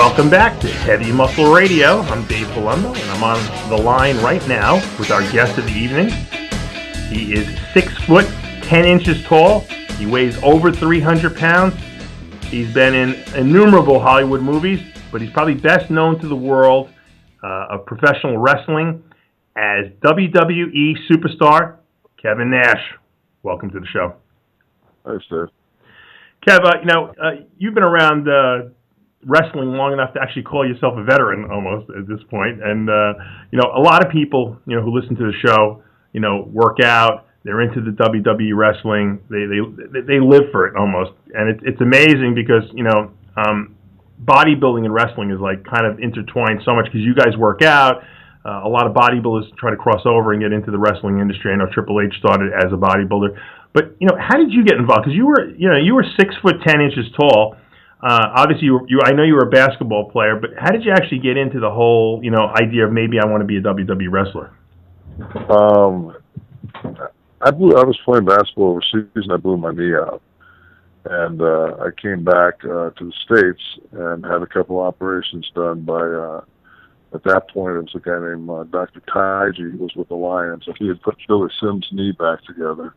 Welcome back to Heavy Muscle Radio. I'm Dave Palumbo, and I'm on the line right now with our guest of the evening. He is 6 foot 10 inches tall. He weighs over 300 pounds. He's been in innumerable Hollywood movies, but he's probably best known to the world of professional wrestling as WWE superstar Kevin Nash. Welcome to the show. Thanks, Dave. Kev, you've been around wrestling long enough to actually call yourself a veteran almost at this point. And, a lot of people, who listen to the show, work out, they're into the WWE wrestling, they live for it almost. And it's amazing because, bodybuilding and wrestling is like kind of intertwined so much because you guys work out. A lot of bodybuilders try to cross over and get into the wrestling industry. I know Triple H started as a bodybuilder. But, how did you get involved? Because you were 6 foot 10 inches tall. Obviously, I know you were a basketball player, but how did you actually get into the whole, idea of maybe I want to be a WWE wrestler? I was playing basketball overseas and I blew my knee out. And I came back to the States and had a couple operations done by, at that point, it was a guy named Dr. Taiji, who was with the Lions. He had put Billy Sims' knee back together.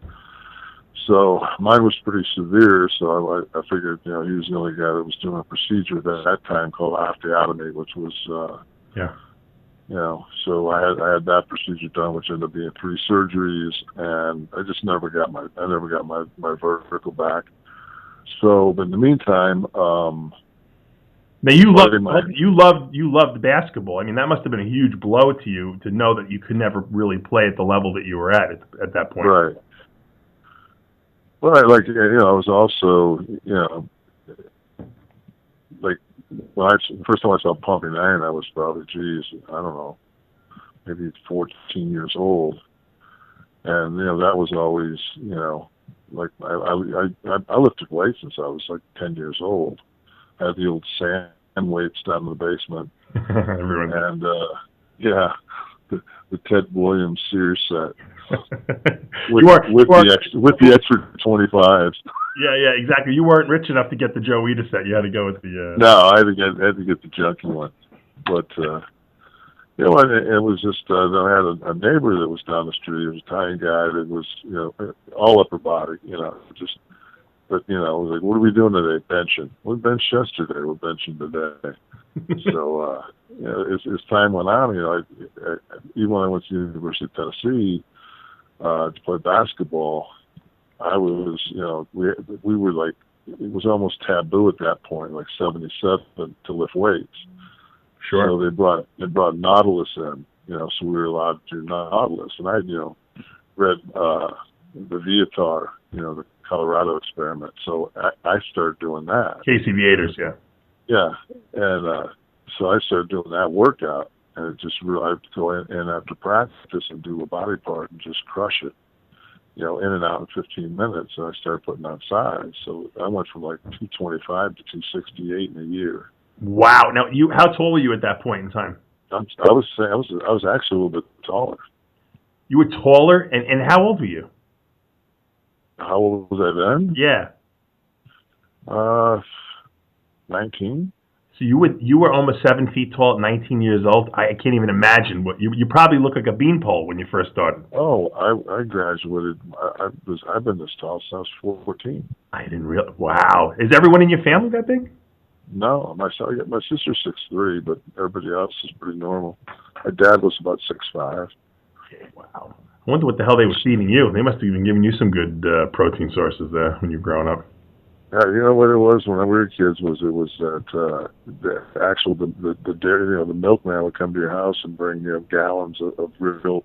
So mine was pretty severe, so I figured, he was the only guy that was doing a procedure at that time called osteotomy, which was, so I had that procedure done, which ended up being 3 surgeries, and I just never got my vertical back. So, but in the meantime, now you loved basketball. I mean, that must have been a huge blow to you to know that you could never really play at the level that you were at that point. Right. Well, I was also, like, when first time I saw Pumping Iron, I was probably, I don't know, maybe 14 years old. And, that was always, like, I lifted weights since I was, like, 10 years old. I had the old sand weights down in the basement. And, the Ted Williams Sears set. with the extra 25s. Yeah, exactly. You weren't rich enough to get the Joe Weider set. You had to go with the. No, I had to get the junky one. But it was just I had a neighbor that was down the street. He was a Italian guy that was all upper body. But it was like, what are we doing today? Benching. We benched yesterday. We're benching today. So as time went on, even when I went to the University of Tennessee to play basketball, I was, we were like, it was almost taboo at that point, like 77, to lift weights. Sure. So they brought Nautilus in, so we were allowed to do Nautilus, and I, read the Viator, the Colorado experiment. So I started doing that. Casey Viators, yeah. Yeah, and so I started doing that workout, and it just really, I'd go in after practice and do a body part and just crush it, in and out in 15 minutes, and I started putting on size. So I went from like 225 to 268 in a year. Wow! Now, how tall were you at that point in time? I was actually a little bit taller. You were taller, and how old were you? How old was I then? Yeah. 19. So you were almost 7 feet tall at 19 years old. I can't even imagine what you probably looked like a beanpole when you first started. Oh, I graduated. I've been this tall since I was 14. I didn't realize. Wow, is everyone in your family that big? No, my sister's 6'3", but everybody else is pretty normal. My dad was about 6'5". Wow. I wonder what the hell they were feeding you. They must have even given you some good protein sources there when you were growing up. Yeah, you know what it was when we were kids was that the actual the dairy, the milkman would come to your house and bring gallons of real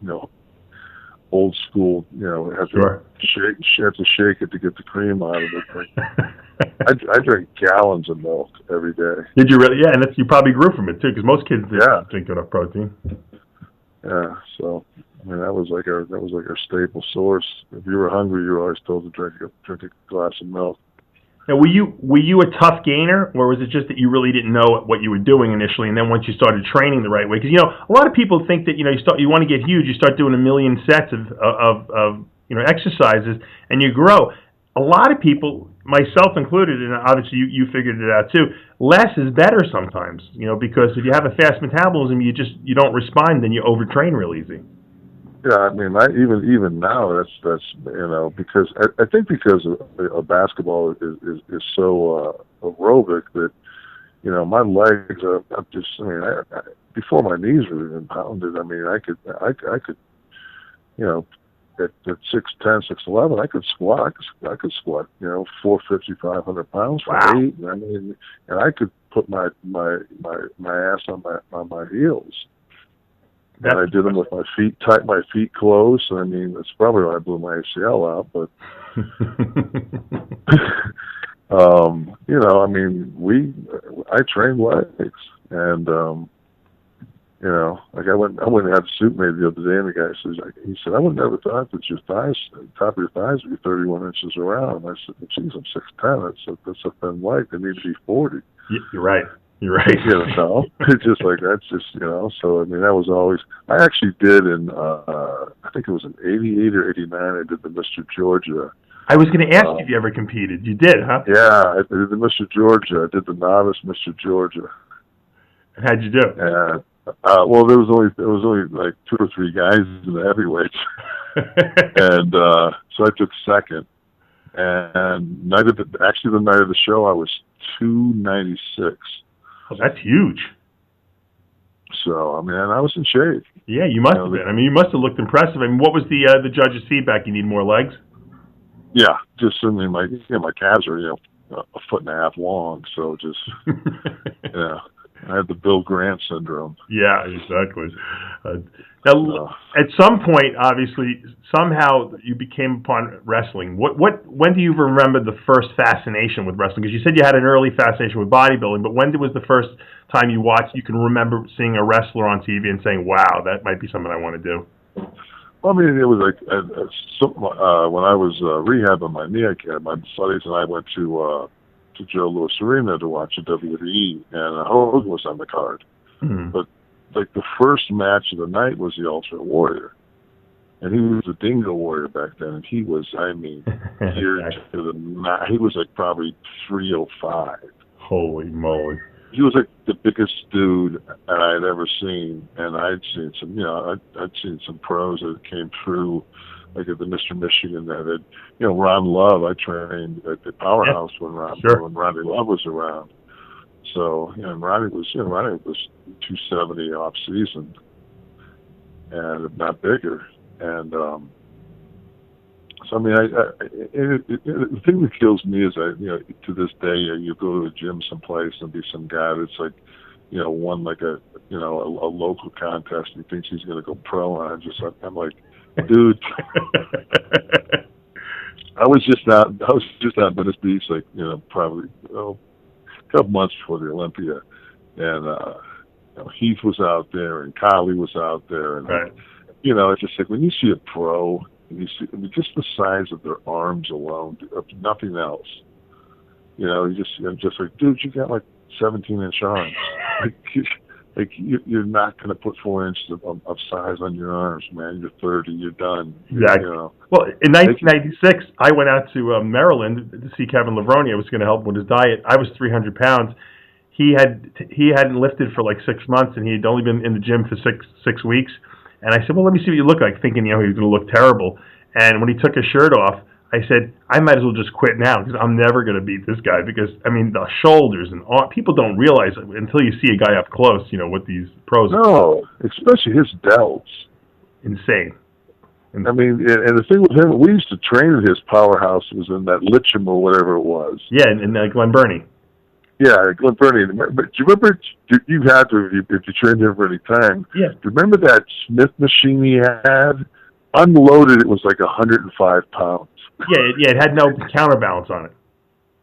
old school have Sure. to shake it to get the cream out of it. I drank gallons of milk every day. Did you really? Yeah, and you probably grew from it too, because most kids didn't drink enough protein. Yeah, so I mean that was like our staple source. If you were hungry, you were always told to drink a glass of milk. Now, were you a tough gainer, or was it just that you really didn't know what you were doing initially, and then once you started training the right way? Because a lot of people think that you want to get huge, you start doing a million sets of exercises, and you grow. a lot of people, myself included, and obviously you figured it out too, less is better sometimes, because if you have a fast metabolism, you don't respond, then you overtrain real easy. Yeah, I mean, even now, that's because I think because basketball is so aerobic that my legs are before my knees were even pounded. I mean, I could at 6'10", 6'11", I could squat. I could squat 450, 500 pounds for 8. I mean, and I could put my ass on my heels. And I did them with my feet tight, my feet closed. I mean, that's probably why I blew my ACL out. But I mean, I trained legs, and like I went and had a suit made the other day, and the guy said, I would never thought that your thighs, top of your thighs, would be 31 inches around. And I said, geez, I'm 6'10". That's a thin leg. They need to be 40. You're right. You're right. It's just like that's just So I mean, that was always. I actually did in I think it was in '88 or '89. I did the Mr. Georgia. I was going to ask you if you ever competed. You did, huh? Yeah, I did the Mr. Georgia. I did the novice Mr. Georgia. How'd you do? And well, there was only like 2 or 3 guys in the heavyweights, and so I took second. And the night of the show, I was 296. Oh, that's huge. So, I mean, I was in shape. Yeah, you must have been. I mean, you must have looked impressive. I mean, what was the judge's feedback? You need more legs? Yeah, just I mean, my calves are a 1.5 feet long, so just I had the Bill Grant syndrome. Yeah, exactly. Now, at some point, obviously, somehow you became upon wrestling. When do you remember the first fascination with wrestling? Because you said you had an early fascination with bodybuilding, but when was the first time you can remember seeing a wrestler on TV and saying, wow, that might be something I want to do? Well, I mean, it was like when I was rehabbing my knee, my buddies and I went to Joe Louis Arena to watch the WWE, and Hogan was on the card. Mm-hmm. But like the first match of the night was the Ultimate Warrior, and he was a Dingo Warrior back then, and he was, I mean, he was like probably 305. Holy moly! He was like the biggest dude I had ever seen, and I'd seen some, I'd seen some pros that came through, like at the Mr. Michigan that had, Ron Love. I trained at the Powerhouse when Ronnie Love was around. So, and Ronnie was 270 off season, and if not bigger. And so, I mean, the thing that kills me is to this day, you go to a gym someplace and be some guy that's like, won like a local contest. And he thinks he's going to go pro, and I'm like, dude, I was just out Venice Beach, like probably a couple months before the Olympia, and Heath was out there, and Kylie was out there, and right. It's just like when you see a pro, and you see just the size of their arms alone, nothing else. I'm just like, dude, you got like 17-inch arms. Like you're not going to put 4 inches of size on your arms, man. You're 30. You're done. Exactly. Well, in 1996, I went out to Maryland to see Kevin Levrone. I was going to help him with his diet. I was 300 pounds. He hadn't lifted for like 6 months, and he had only been in the gym for six weeks. And I said, well, let me see what you look like, thinking he was going to look terrible. And when he took his shirt off, I said, I might as well just quit now because I'm never going to beat this guy because, I mean, the shoulders and all, people don't realize it until you see a guy up close, what these pros are. No, especially his delts. Insane. I mean, and the thing with him, we used to train at his Powerhouse. It was in that Litcham or whatever it was. Yeah, in Glen Burnie. Yeah, Glen Burnie. But do you remember, you've had to, if you trained him for any time, yeah. Do you remember that Smith machine he had? Unloaded, it was like 105 pounds. Yeah, it had no counterbalance on it.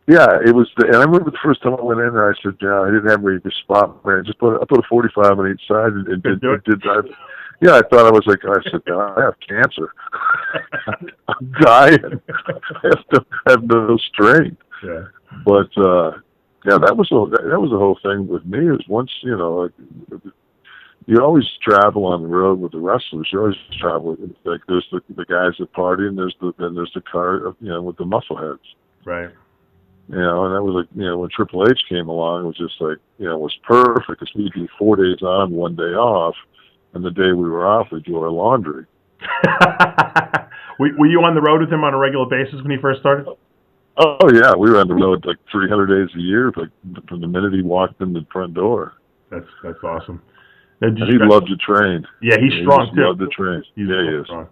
Yeah, it was. And I remember the first time I went in there, I said, I didn't have any spot. Man, I put a 45 on each side and did that. Yeah, I thought I was like, I said, I have cancer. I'm dying. I have no strength. Yeah. But that was the whole thing with me. Is once you always travel on the road with the wrestlers. You always travel with, like, there's the guys that party, and there's the car, with the muscle heads. Right. And that was like, when Triple H came along, it was just like, it was perfect because we'd be 4 days on, 1 day off, and the day we were off, we'd do our laundry. Were you on the road with him on a regular basis when he first started? Oh yeah, we were on the road like 300 days a year, like from the minute he walked in the front door. That's awesome. And he loved to train. Yeah, he's strong too. Loved to train. He is. Strong.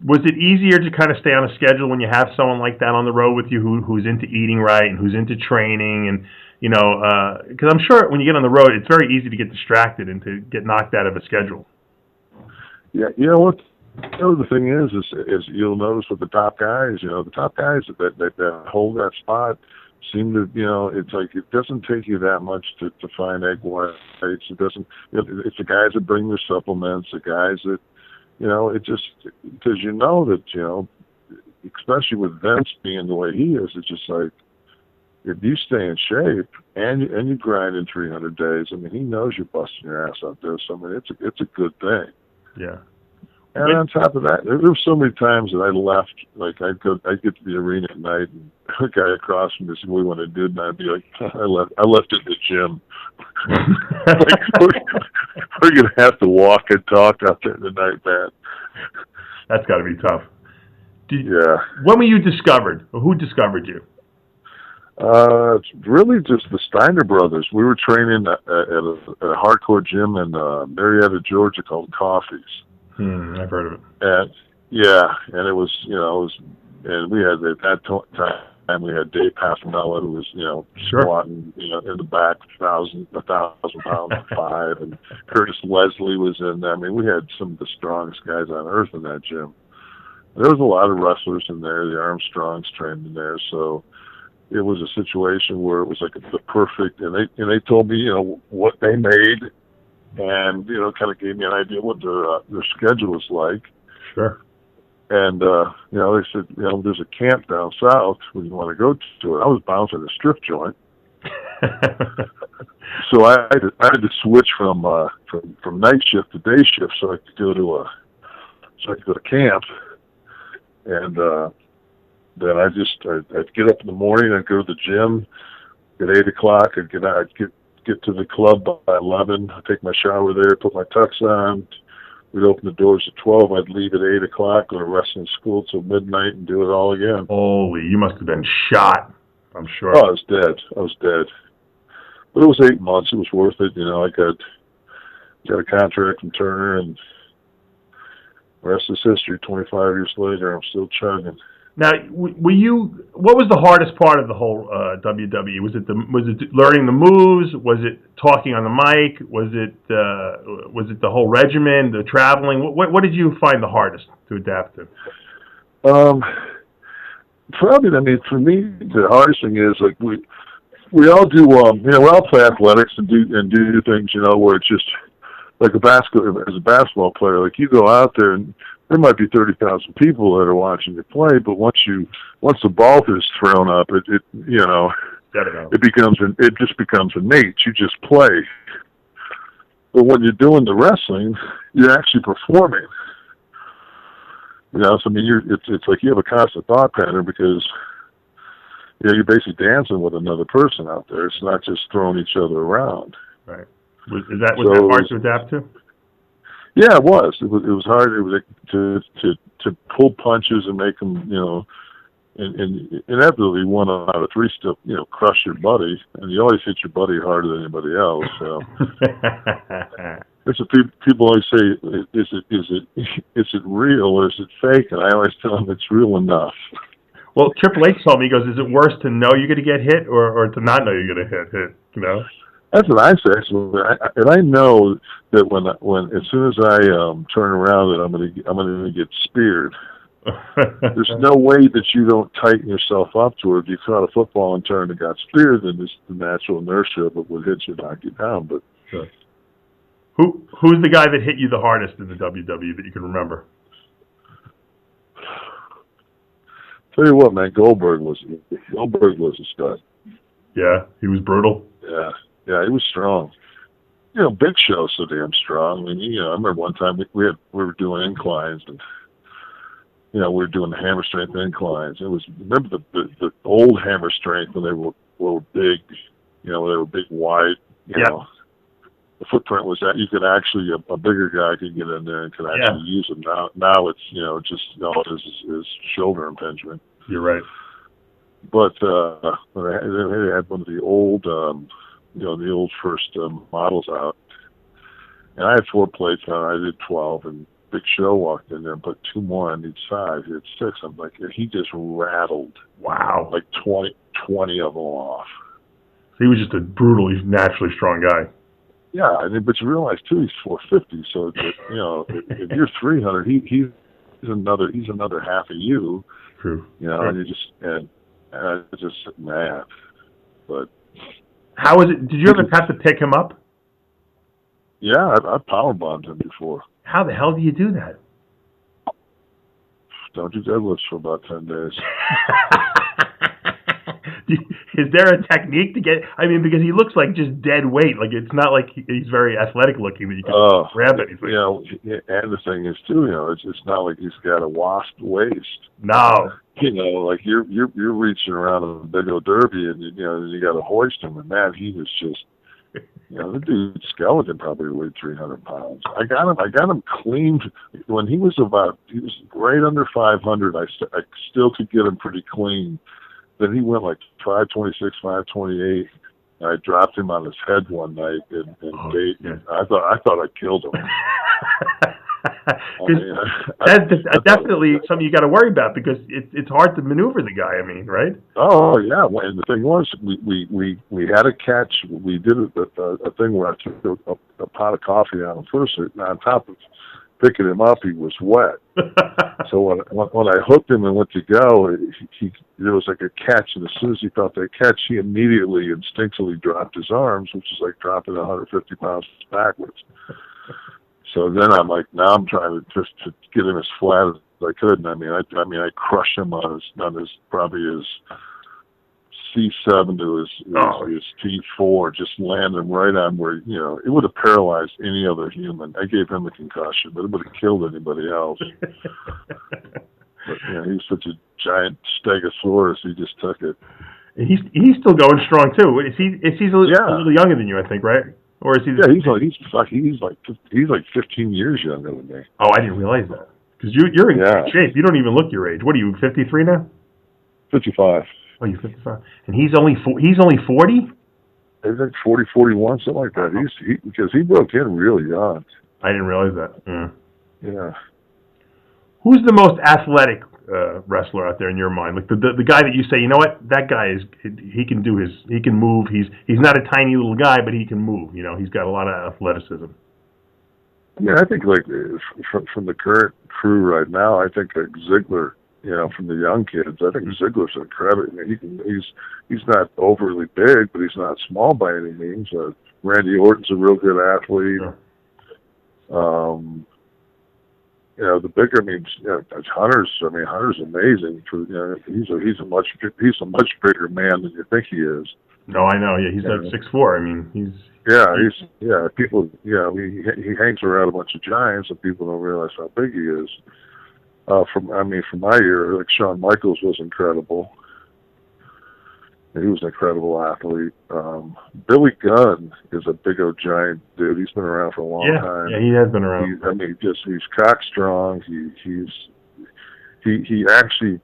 Was it easier to kind of stay on a schedule when you have someone like that on the road with you who's into eating right and who's into training, and because I'm sure when you get on the road, it's very easy to get distracted and to get knocked out of a schedule. Yeah, you know what? The thing is you'll notice with the top guys, the top guys that hold that spot seem to, it's like it doesn't take you that much to find egg whites. It doesn't. It's the guys that bring their supplements, the guys that, it just because that especially with Vince being the way he is, it's just like if you stay in shape and you grind in 300 days, I mean, he knows you're busting your ass out there. So I mean, it's a good thing. Yeah. And on top of that, there were so many times that I left, like I'd get to the arena at night, and a guy across from me said, "What do you want to do?" And I'd be like, I left at the gym. Like, we're gonna have to walk and talk out there tonight, man. That's got to be tough. Yeah. When were you discovered? Or who discovered you? It's really just the Steiner brothers. We were training at a hardcore gym in Marietta, Georgia, called Coffee's. I've heard of it. And and it was, and we had at that time we had Dave Passanella, who was, squatting, in the back, 1,000 pounds, 5, and Curtis Leslie was in there. I mean, we had some of the strongest guys on earth in that gym. There was a lot of wrestlers in there. The Armstrongs trained in there, so it was a situation where it was like the perfect. And they told me, what they made. And kind of gave me an idea what their schedule was like. Sure. And they said, there's a camp down south when you want to go to it. I was bouncing a strip joint, so I had to switch from night shift to day shift so I could go to camp. And then I'd get up in the morning. I'd go to the gym at 8:00. I'd get to the club by 11. I'd take my shower there, put my tux on. We'd open the doors at 12. I'd leave at 8:00, go to wrestling school till midnight, and do it all again. Holy, you must have been shot, I'm sure. Oh, I was dead. But it was 8 months. It was worth it. I got a contract from Turner, and the rest is history. 25 years later, I'm still chugging. Now, what was the hardest part of the whole WWE? Was it learning the moves? Was it talking on the mic? Was it the whole regimen, the traveling? What did you find the hardest to adapt to? Probably, for me, the hardest thing is like we all do, we all play athletics and do things, where it's just like as a basketball player, like you go out there and there might be 30,000 people that are watching you play, but once the ball is thrown up, it just becomes innate. You just play. But when you're doing the wrestling, you're actually performing. So I mean, it's like you have a constant thought pattern because you're basically dancing with another person out there. It's not just throwing each other around. Right. Was that hard to adapt to? Yeah, it was. It was hard. It was like to pull punches and make them, and inevitably 1 out of 3 still, crush your buddy, and you always hit your buddy harder than anybody else. So that's what people always say: is it real or is it fake? And I always tell them it's real enough. Well, Triple H told me, he goes, "Is it worse to know you're going to get hit or to not know you're going to get hit?" That's what I say. And I know that when as soon as I turn around, that I'm gonna get speared. There's no way that you don't tighten yourself up to it. If you caught a football and turned and got speared, then it's the natural inertia of it would hit you, knock you down. But sure. Who's the guy that hit you the hardest in the WWE that you can remember? Tell you what, man, Goldberg was a stud. Yeah, he was brutal. Yeah, he was strong. Big Show's so damn strong. I mean, I remember one time we were doing inclines, and we were doing the hammer strength inclines. It was, remember the old hammer strength when they were big, they were big, wide, know. The footprint was that you could actually, a bigger guy could get in there and could actually use them. Now it's, just all it is shoulder impingement. You're right. But they had one of the old, the old first models out, and I had 4 plates on. I did 12, and Big Show walked in there and put 2 more on each side. He had 6. I'm like, he just rattled. Wow. Like 20 of them off. So he was just a brutally, naturally strong guy. Yeah, but you realize too, he's 450. So if you're 300, he's another half of you. True. True. And you just and I just mad. But how was it? Did you ever have to pick him up? Yeah, I powerbombed him before. How the hell do you do that? Don't do deadlifts for about 10 days. Is there a technique to get? I mean, because he looks like just dead weight. Like it's not like he's very athletic looking that you can grab anything. And the thing is too, it's not like he's got a wasp waist. No. Like you're reaching around a big old derby, and you got to hoist him, and man, he was just. The dude's skeleton probably weighed 300 pounds. I got him cleaned when he was right under 500. I still could get him pretty clean. Then he went like 526, 528. And I dropped him on his head one night, and I thought I killed him. That's definitely something you got to worry about because it's hard to maneuver the guy. I mean, right? Oh yeah. And the thing was, we had a catch. We did a thing where I took a pot of coffee out of him first, and on top of picking him up, he was wet. So when I hooked him and went to go, there was like a catch, and as soon as he felt that catch, he immediately instinctively dropped his arms, which is like dropping 150 pounds backwards. So then I'm like, now I'm trying to just to get him as flat as I could, and I crushed him on his probably his C7 to his T4, just landed him right on where it would have paralyzed any other human. I gave him a concussion, but it would have killed anybody else. But he was such a giant stegosaurus, he just took it. And he's still going strong too. He's a little younger than you, I think, right? Or is he? Yeah, he's like 15 years younger than me. Oh, I didn't realize that. Because you're in good shape. You don't even look your age. What are you, 53 now? 55. Oh, you're 55. And he's only 40? I think 40, 41, something like that. Because he broke in really young. I didn't realize that. Yeah. Who's the most athletic wrestler out there in your mind? Like the guy that you say, you know what, that guy he can move. He's not a tiny little guy, but he can move. He's got a lot of athleticism. Yeah, I think like from the current crew right now, I think like Ziggler. From the young kids, I think Ziggler's incredible. He's not overly big, but he's not small by any means. Randy Orton's a real good athlete. Yeah. The bigger Hunter's. Hunter's amazing. He's a much bigger man than you think he is. No, I know. Yeah, he's like 6'4". People. He hangs around a bunch of giants, and people don't realize how big he is. From my year, like Shawn Michaels was incredible. He was an incredible athlete. Billy Gunn is a big old giant dude. He's been around for a long time. Yeah, he has been around. He's cock strong. He actually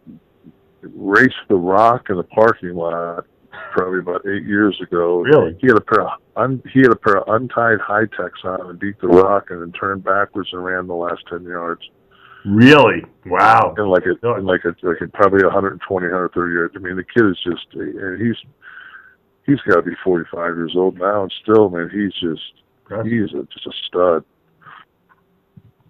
raced The Rock in the parking lot probably about 8 years ago. Really? He had a pair of untied high techs on and beat The Rock, and then turned backwards and ran the last 10 yards. Really? Wow. In probably 120, 130 yards. The kid is just, he's got to be 45 years old now, and still, man, he's just a stud.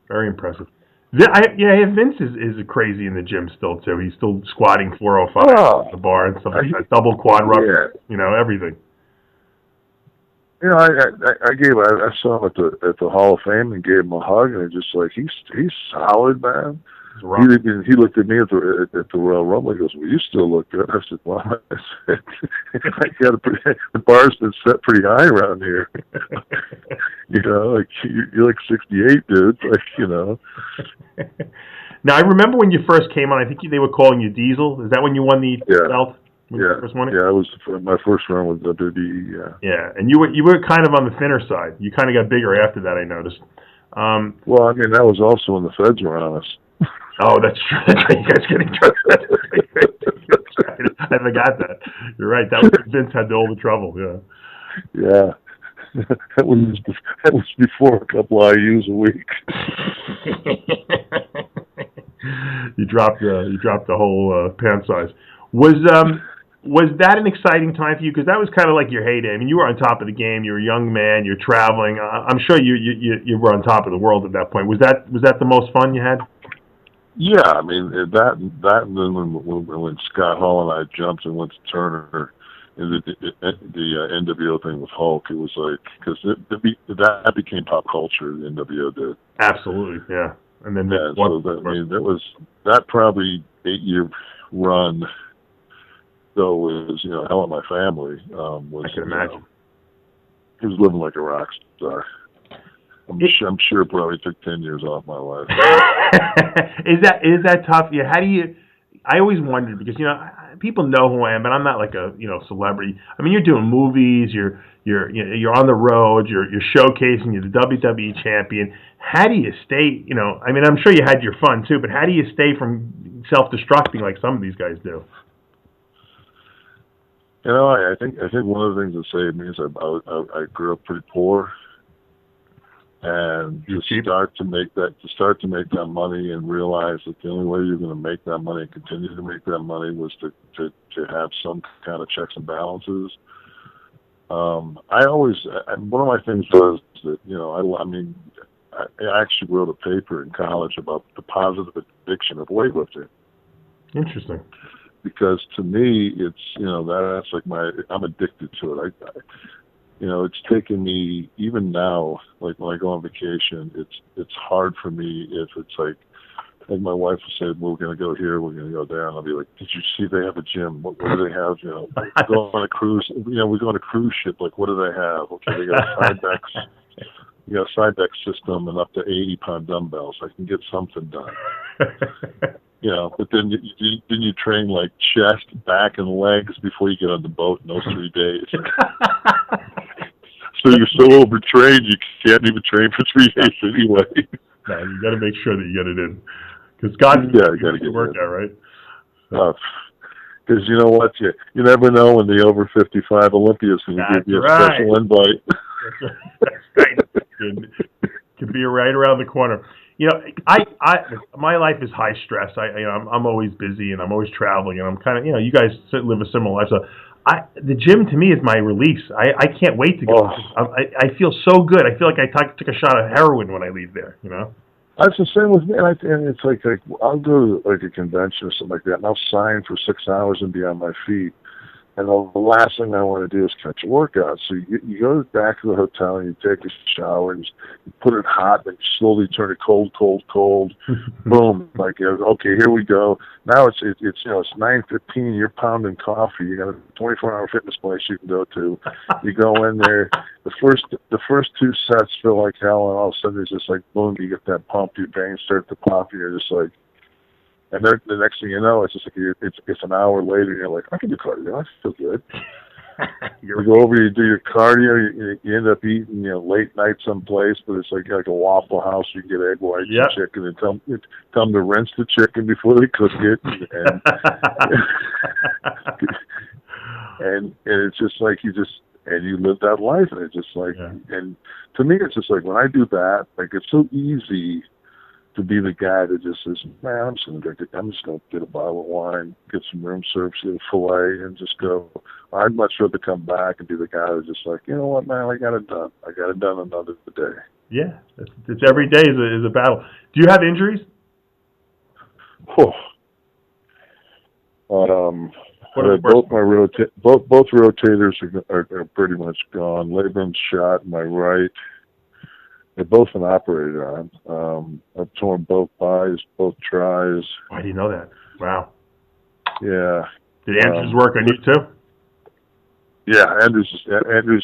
Very impressive. Vince is crazy in the gym still too. He's still squatting 405 at the bar and stuff like that. Double quad rough, everything. I saw him at the Hall of Fame and gave him a hug, and just like he's solid, man. He looked at me at the Royal Rumble. He goes, "Well, you still look good." I said, "Well," I said, the bar's been set pretty high around here. Like you're like 68, dude. Now I remember when you first came on. I think they were calling you Diesel. Is that when you won the belt? Yeah, first one? Yeah, it was my first run with WWE. Yeah. Yeah, and you were kind of on the thinner side. You kind of got bigger after that, I noticed. Well, I mean, that was also when the feds were on us. Oh, that's true. That's right. You guys getting drunk. I forgot that. You're right. That was when Vince had all the trouble. Yeah. Yeah. That was before a couple IUs a week. You dropped the whole pant size. Was that an exciting time for you? Because that was kind of like your heyday. I mean, you were on top of the game. You were a young man. You're traveling. I'm sure you were on top of the world at that point. Was that the most fun you had? Yeah, I mean that, and then when Scott Hall and I jumped and went to Turner, and the NWO thing with Hulk, it was like because that became pop culture. The NWO did. Absolutely, yeah. And then that probably 8-year run. Though it was hell of my family. I can imagine. He was living like a rock star. I'm sure it probably took 10 years off my life. Is that tough? Yeah. How do you? I always wondered because people know who I am, but I'm not like a celebrity. I mean, you're doing movies. You're on the road. You're showcasing. You're the WWE champion. How do you stay? I mean, I'm sure you had your fun too, but how do you stay from self-destructing like some of these guys do? I think one of the things that saved me is I grew up pretty poor, and to start to make that money and realize that the only way you're going to make that money and continue to make that money was to have some kind of checks and balances. One of my things was that I actually wrote a paper in college about the positive addiction of weightlifting. Interesting. Because to me, it's that's like I'm addicted to it. It's taken me even now. Like when I go on vacation, it's hard for me if it's like my wife will say, "We're going to go here, we're going to go there," and I'll be like, "Did you see they have a gym? What do they have? We go on a cruise. We go on a cruise ship. Like what do they have? Okay, they got a side deck system and up to 80-pound dumbbells. I can get something done." But then you train like chest, back, and legs before you get on the boat in those 3 days. So you're so overtrained you can't even train for 3 days anyway. No, you got to make sure that you get it in. Because God, you got to get work out, right? Because you know what, you never know when the over 55 Olympians can give you a special invite. That's right. Could be right around the corner. My life is high stress. I'm always busy and I'm always traveling and I'm kind of, you guys live a similar life. So the gym to me is my release. I can't wait to go. I feel so good. I feel like I took a shot of heroin when I leave there, That's the same with me. And it's like I'll go to like a convention or something like that and I'll sign for 6 hours and be on my feet. And the last thing I want to do is catch a workout. So you go back to the hotel and you take a shower and you put it hot and you slowly turn it cold. Boom. Like, okay, here we go. Now it's 9:15. You're pounding coffee. You got a 24-hour fitness place you can go to. You go in there. The first 2 sets feel like hell, and all of a sudden there's just like boom. You get that pump. Your veins start to pop. And you're just like. And then the next thing you know, it's just like it's an hour later, and you're like, I can do cardio. I feel good. You go over, you do your cardio, you end up eating, late night someplace, but it's like a Waffle House. You get egg whites and chicken, and tell them to rinse the chicken before they cook it, and it's just like you live that life, and it's just like, and to me, it's just like when I do that, like it's so easy to be the guy that just says, man, I'm just going to get a bottle of wine, get some room service, get a filet, and just go. I'd much rather come back and be the guy that's just like, you know what, man, I got it done. I got it done another day. Yeah, it's every day is a battle. Do you have injuries? Both rotators are pretty much gone. Labrum's shot in my right. They've both been operated on. I've torn both buys, both tries. I didn't know that. Wow. Yeah. Did Andrews work on you too? Yeah, Andrews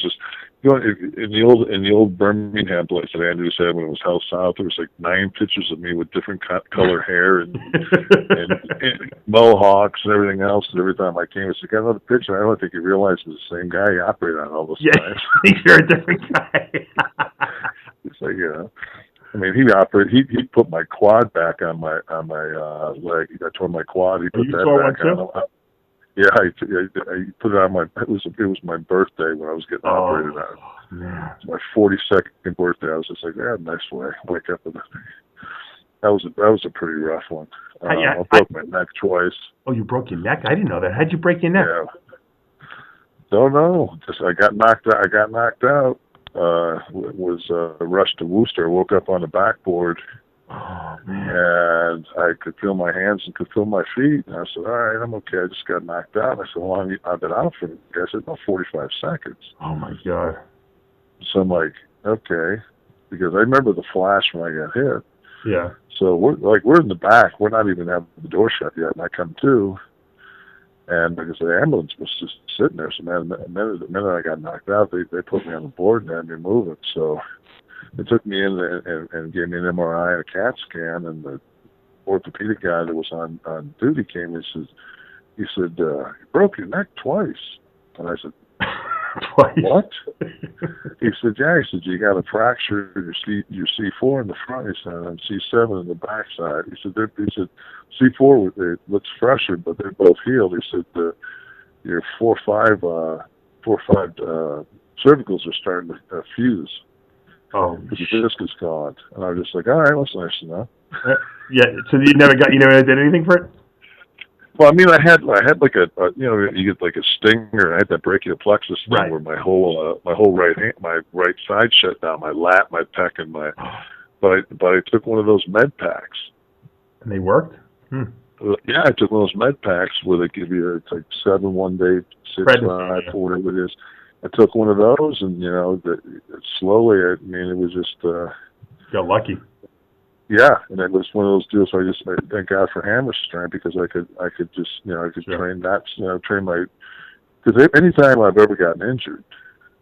just you know, in the old Birmingham place that Andrews had when it was Hell South. There was like 9 pictures of me with different color hair and mohawks and everything else. And every time I came, it's like, I got another picture. I don't think he realized it was the same guy he operated on all those times. Yeah, you're a different guy. It's like, you know, I mean, he put my quad back on my leg. I tore my quad. He put that back on. Yeah, I put it on my. It was my birthday when I was getting operated on. Man. It was my 42nd birthday. I was just like, yeah, nice way. Wake up with it. That was a pretty rough one. I broke my neck twice. Oh, you broke your neck? I didn't know that. How'd you break your neck? Yeah. Don't know. Just I got knocked out. Was rushed to Worcester. Woke up on the backboard. Oh, man. And I could feel my hands and could feel my feet. And I said, all right, I'm okay. I just got knocked out. I said, well, I've been out for, I said, about 45 seconds. Oh, my God. So I'm like, okay. Because I remember the flash when I got hit. Yeah. So we're in the back. We're not even having the door shut yet. And I come to. And because the ambulance was just sitting there. So the minute I got knocked out, they put me on the board and had me moving. So they took me in and gave me an MRI and a CAT scan, and the orthopedic guy that was on duty came and he said, you broke your neck twice. And I said, twice? What? He said, yeah. He said, you got a fracture your C4 in the front, he said, and C7 in the backside. He said, C4 it looks fresher, but they're both healed. He said, your 4-5 cervicals are starting to fuse. Oh, the disc is gone, and I was just like, all right, that's nice to know. Yeah. So you never did anything for it? Well, I mean, I had like a you get like a stinger. I had that brachial plexus thing right. Where my whole right hand, my right side shut down, my lat, my pec, and my. But I took one of those med packs. And they worked? Yeah, I took one of those med packs where they give you it's like 7 one day, 6 5, 4, whatever it is. I took one of those, and slowly. I mean, it was just. Got lucky. Yeah, and it was one of those deals where I thank God for hammer strength because I could just sure. train that train my because anytime I've ever gotten injured,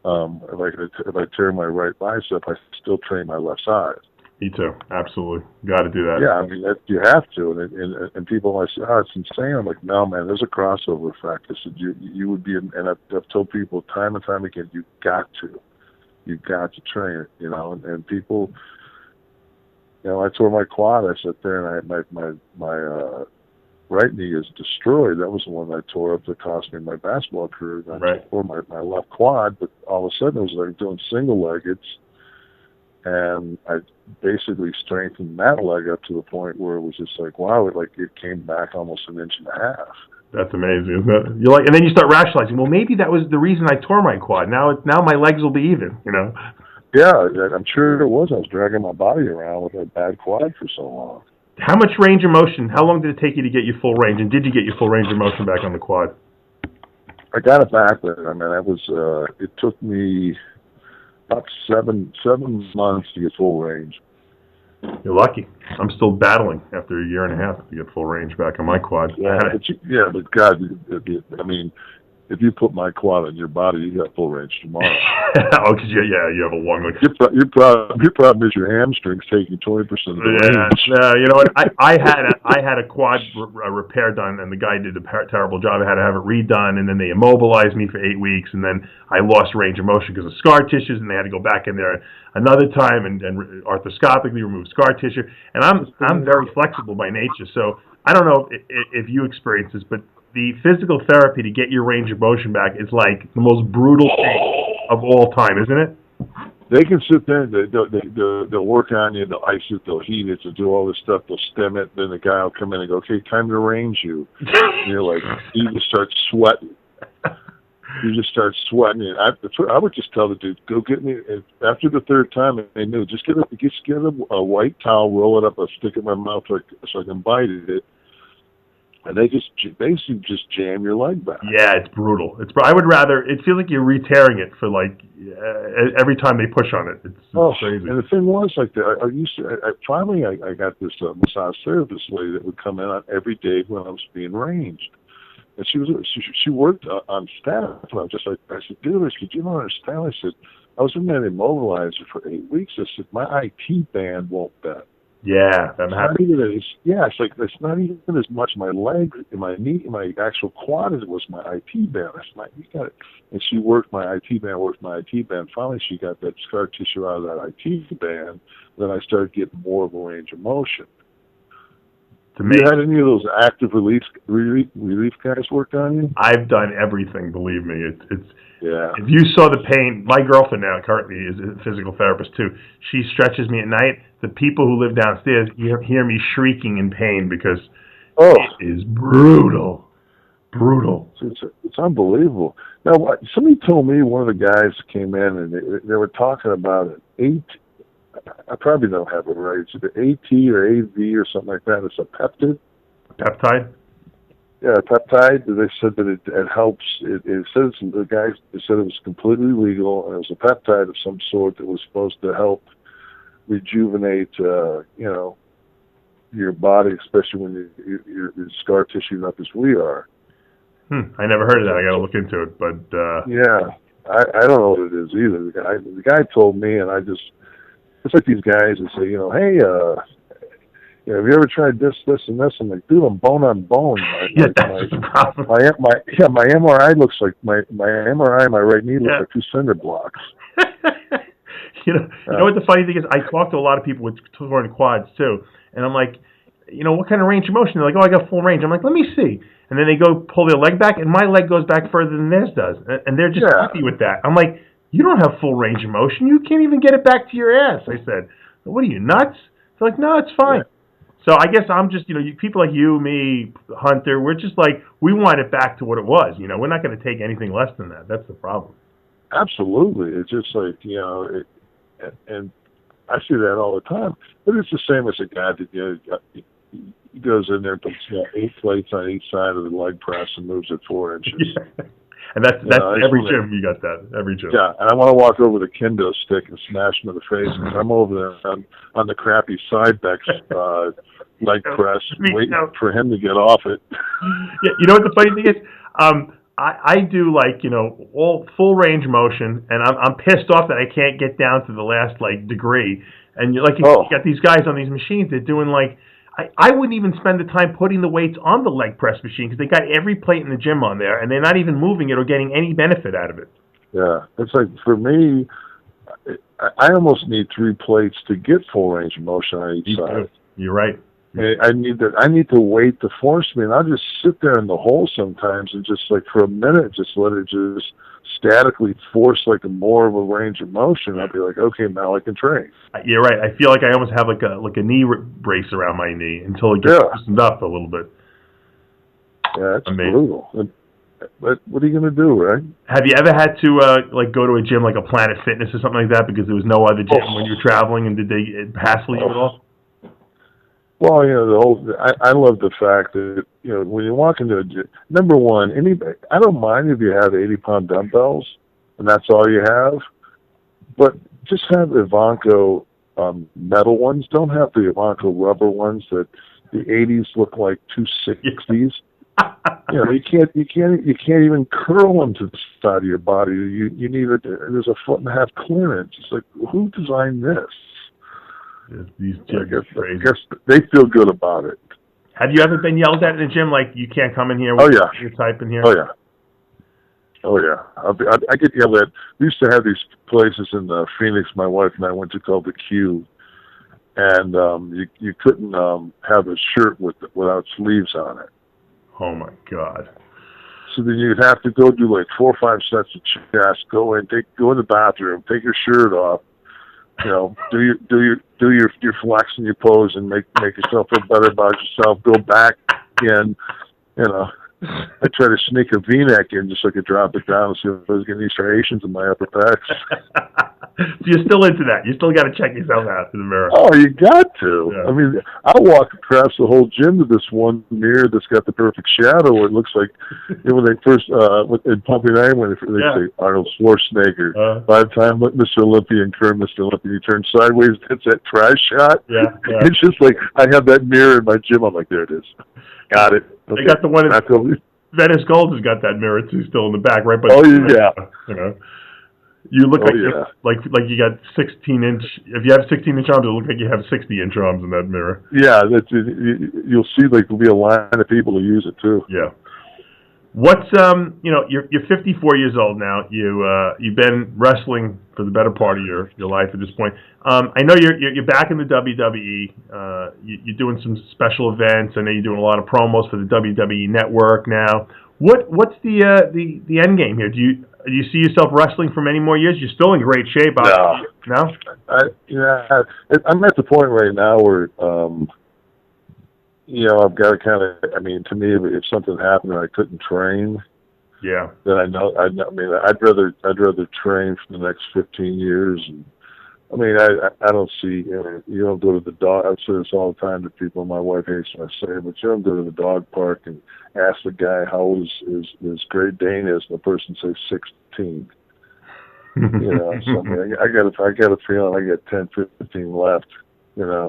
if I tear my right bicep, I still train my left side. Me too, absolutely, got to do that. Yeah, I mean you have to, and people might say, oh, it's insane. I'm like, no, man, there's a crossover effect. I said you would be, and I've told people time and time again, you've got to train it, and people. I tore my quad. I sat there and my right knee is destroyed. That was the one I tore up that cost me my basketball career. I tore my left quad, but all of a sudden it was like doing single leggeds, and I basically strengthened that leg up to the point where it was just like, wow, it came back almost 1.5 inches. That's amazing, isn't it? You're like, and then you start rationalizing. Well, maybe that was the reason I tore my quad. Now my legs will be even. Yeah, I'm sure it was. I was dragging my body around with a bad quad for so long. How much range of motion? How long did it take you to get your full range? And did you get your full range of motion back on the quad? I got it back, but I mean, that was. It took me about seven months to get full range. You're lucky. I'm still battling after 1.5 years to get full range back on my quad. Yeah, but God, I mean. If you put my quad on your body, you got full range tomorrow. Oh, because you have a long leg. Your problem is your hamstrings taking 20% of the range. Yeah, you know what? I had a quad repair done, and the guy did a terrible job. I had to have it redone, and then they immobilized me for 8 weeks, and then I lost range of motion because of scar tissues, and they had to go back in there another time and arthroscopically remove scar tissue. And I'm very flexible by nature, so I don't know if you experience this, but the physical therapy to get your range of motion back is like the most brutal thing of all time, isn't it? They can sit there, they'll work on you, they'll ice it, they'll heat it, they'll do all this stuff, they'll stem it, then the guy will come in and go, okay, time to range you. And you're like, you just start sweating. And I would just tell the dude, go get me, after the third time, they knew, just get a white towel, roll it up, I'll stick it in my mouth so I can bite it. and they just basically just jam your leg back. Yeah, it's brutal. I would rather. It feels like you're re-tearing it for like every time they push on it. It's crazy. And the thing was, like, finally I got this massage therapist lady that would come in on every day when I was being ranged. And she worked on staff. And I was just like, I said, dude, you don't understand. I said, I was in that immobilizer for 8 weeks. I said, my IT band won't bend. Yeah, that happens. It's like it's not even as much my leg, my knee, my actual quad as it was my IT band. I said, you got it. And she worked my IT band. Finally, she got that scar tissue out of that IT band. Then I started getting more of a range of motion. Have you had any of those active relief guys work on you? I've done everything. Believe me, it's. Yeah. If you saw the pain, my girlfriend now currently is a physical therapist too. She stretches me at night. The people who live downstairs hear me shrieking in pain because it is brutal. Brutal. It's unbelievable. Now, somebody told me, one of the guys came in and they were talking about an I probably don't have it right. It's either AT or AV or something like that. It's a peptide. Peptide? Yeah, peptide. They said that it helps. It says the guys said it was completely legal, and it was a peptide of some sort that was supposed to help rejuvenate, your body, especially when you're scar tissue up as we are. I never heard of that. I got to look into it, but yeah, I don't know what it is either. The guy told me, and it's like these guys that say, hey, have you ever tried this, and this? I'm like, dude, I'm bone on bone. That's the problem. My MRI looks like my MRI, my right knee looks like 2 cinder blocks. You know what the funny thing is? I talk to a lot of people with torn quads too, and I'm like, what kind of range of motion? They're like, I got full range. I'm like, let me see. And then they go pull their leg back, and my leg goes back further than theirs does, and they're just happy with that. I'm like, you don't have full range of motion. You can't even get it back to your ass. I said, what are you, nuts? They're like, no, it's fine. Yeah. So I guess I'm just, people like you, me, Hunter, we're just like, we want it back to what it was. We're not going to take anything less than that. That's the problem. Absolutely. It's just like, and I see that all the time. But it's the same as a guy that he goes in there and puts 8 plates on each side of the leg press and moves it 4 inches. Yeah. And that's every gym. You got that. Every gym. Yeah, and I want to walk over the kendo stick and smash him in the face. Because I'm over there on the crappy side back leg press, waiting for him to get off it. Yeah, you know what the funny thing is? I do all full range motion, and I'm pissed off that I can't get down to the last degree. And you got these guys on these machines. They're doing I wouldn't even spend the time putting the weights on the leg press machine because they got every plate in the gym on there, and they're not even moving it or getting any benefit out of it. Yeah, it's like for me, I almost need 3 plates to get full range of motion on each side. You're right. I need the weight to force me, and I'll just sit there in the hole sometimes and just for a minute, just let it just statically force more of a range of motion. I'll be like, okay, now I can train. You're right. I feel like I almost have a knee brace around my knee until it gets loosened up a little bit. Yeah, it's brutal. But what are you going to do, right? Have you ever had to go to a gym like a Planet Fitness or something like that because there was no other gym when you were traveling, and did they hassle you at all? Well, I love the fact that, when you walk into a gym, number one, I don't mind if you have 80-pound dumbbells and that's all you have, but just have Ivanko metal ones. Don't have the Ivanko rubber ones that the 80s look like 260s. You can't even curl them to the side of your body. You need there's a 1.5 clearance. It's like, who designed this? These gyms I guess they feel good about it. Have you ever been yelled at in a gym like you can't come in here with your type in here? Oh yeah. I get yelled at. We used to have these places in Phoenix. My wife and I went to called the Q, and you couldn't have a shirt without sleeves on it. Oh my God. So then you'd have to go do 4 or 5 sets of chest. Go in the bathroom, take your shirt off. Do your flex and your pose and make yourself feel better about yourself. Go back in. I try to sneak a V-neck in just so I could drop it down and see if I was getting any striations in my upper pecs. So you're still into that. You still got to check yourself out in the mirror. Oh, you got to. Yeah. I mean, I walk across the whole gym to this one mirror that's got the perfect shadow. Where it looks like when they first in Pumping Iron, when they say Arnold Schwarzenegger. By the time Mr. Olympia and Kerr, Mr. Olympia, you turn sideways, it's that trash shot. Yeah. It's just like I have that mirror in my gym. I'm like, there it is. Got it. Okay. They got the one. Venice Gold has got that mirror too, still in the back, right? But you know. You look like you got 16-inch. If you have 16-inch arms, it looks like you have 60-inch arms in that mirror. Yeah, you'll see like there'll be a line of people who use it too. Yeah. What's you're 54 years old now. You've been wrestling for the better part of your life at this point. I know you're back in the WWE. You're doing some special events. I know you're doing a lot of promos for the WWE Network now. What's the end game here? Do you see yourself wrestling for many more years? You're still in great shape. No? I'm at the point right now where, I've got to kind of, I mean, to me, if something happened and I couldn't train, then I'd rather train for the next 15 years. And, I mean, I don't see, you don't go to the dog, I say this all the time to people, my wife hates when I say it, but you don't go to the dog park and ask the guy how his Great Dane is, and the person says 16. So I mean, I got a feeling I got 10, 15 left, Yeah.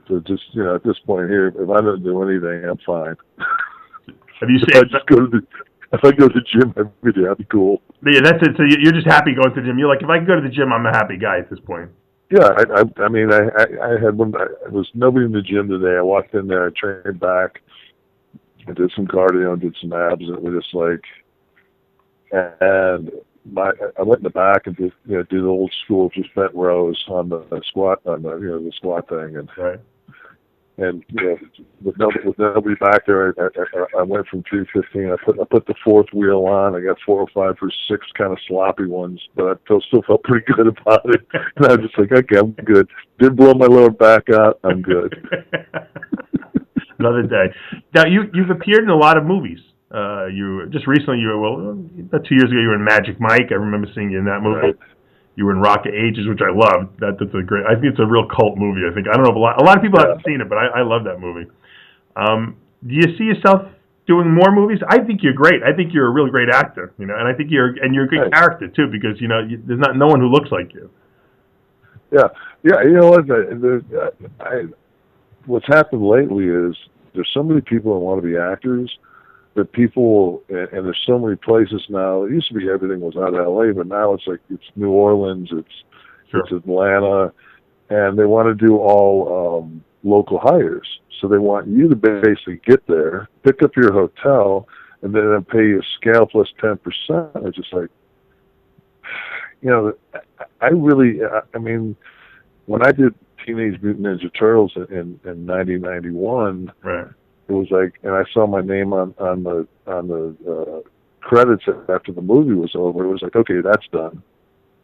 So just, at this point here, if I don't do anything, I'm fine. Have you seen? If I go to the gym every day, that'd be cool. Yeah, that's it. So you're just happy going to the gym. You're like, if I can go to the gym, I'm a happy guy at this point. Yeah, I mean, I had one. There was nobody in the gym today. I walked in there, I trained back, I did some cardio, did some abs, and it was just like, and I went in the back and just do the old school, just bent rows on the squat, on the squat thing, and right. And with nobody back there, I went from 315. I put the fourth wheel on. I got 405 for 6 kind of sloppy ones, but I still felt pretty good about it. And I was just like, okay, I'm good. Didn't blow my lower back out. I'm good. Another day. Now you've appeared in a lot of movies. You just recently about 2 years ago you were in Magic Mike. I remember seeing you in that movie. Right. You were in Rock of Ages, which I loved. That's a great. I think it's a real cult movie. I don't know if a lot of people haven't seen it, but I love that movie. Do you see yourself doing more movies? I think you're great. I think you're a really great actor. And I think you're a good character too, because there's no one who looks like you. Yeah. You know what? What's happened lately is there's so many people that want to be actors. That people, and there's so many places now. It used to be everything was out of LA, but now it's like it's New Orleans, it's Atlanta, and they want to do all local hires. So they want you to basically get there, pick up your hotel, and then pay you a scale plus 10%. It's just like, I mean, when I did Teenage Mutant Ninja Turtles in 1991, right. It was like, and I saw my name on the credits after the movie was over. It was like, okay, that's done.